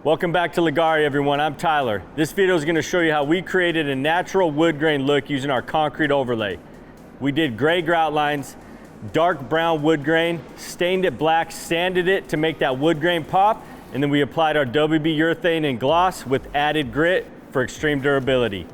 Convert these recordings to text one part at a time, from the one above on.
Welcome back to Leggari, everyone. I'm Tyler. This video is going to show you how we created a natural wood grain look using our concrete overlay. We did gray grout lines, dark brown wood grain, stained it black, sanded it to make that wood grain pop, and then we applied our WB urethane and gloss with added grit for extreme durability.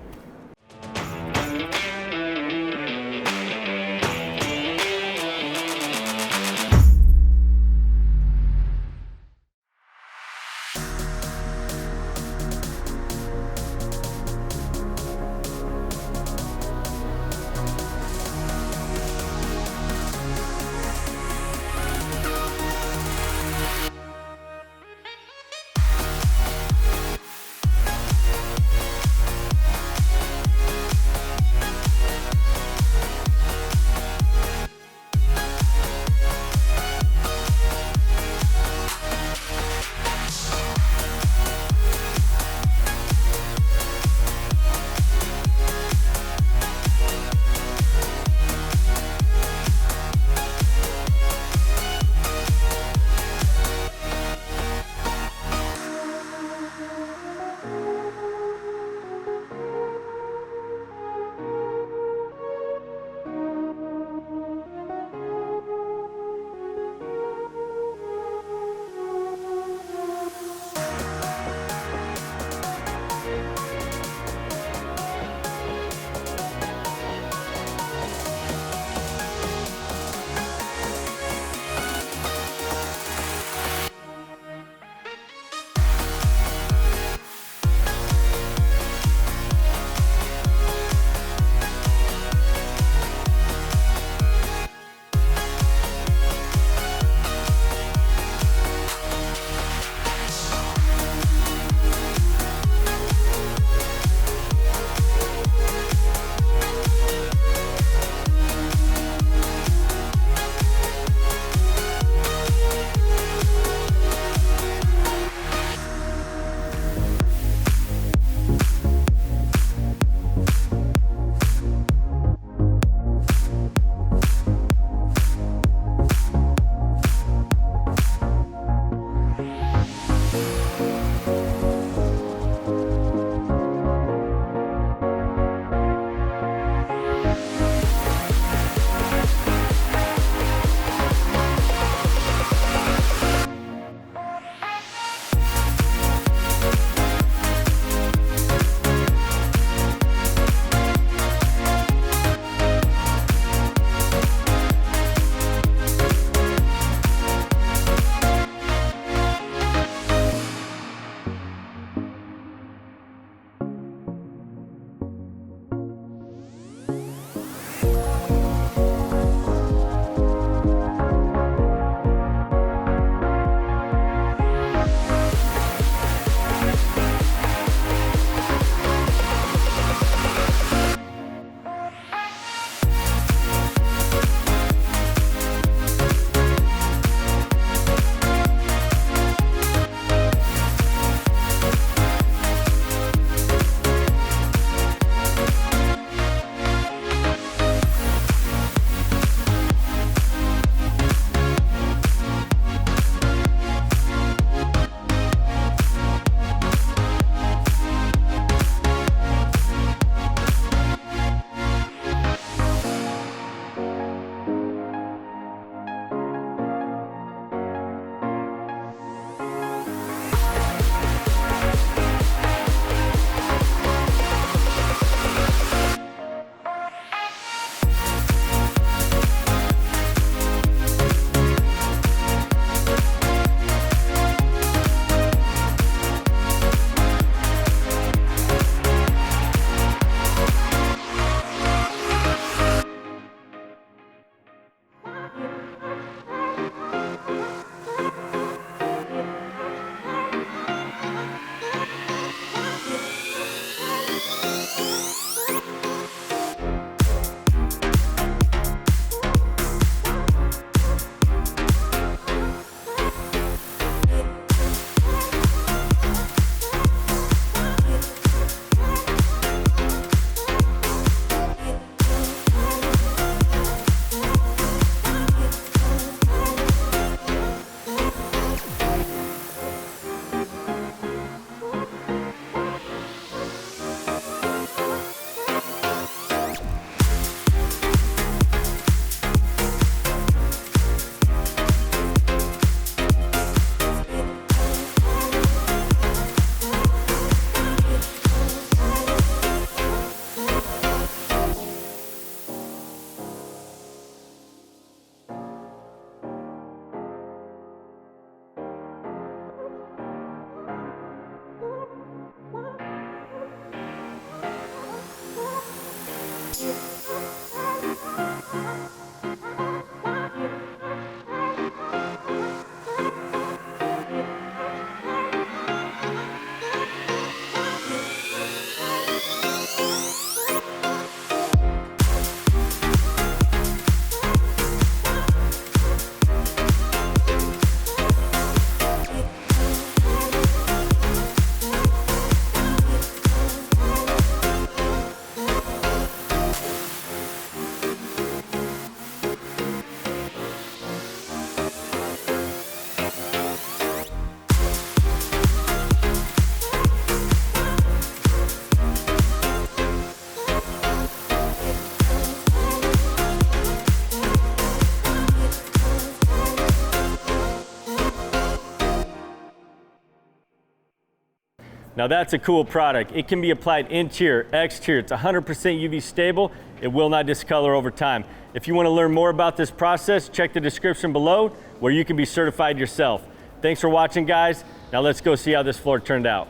Now that's a cool product. It can be applied interior, exterior. It's 100% UV stable. It will not discolor over time. If you want to learn more about this process, check the description below where you can be certified yourself. Thanks for watching, guys. Now let's go see how this floor turned out.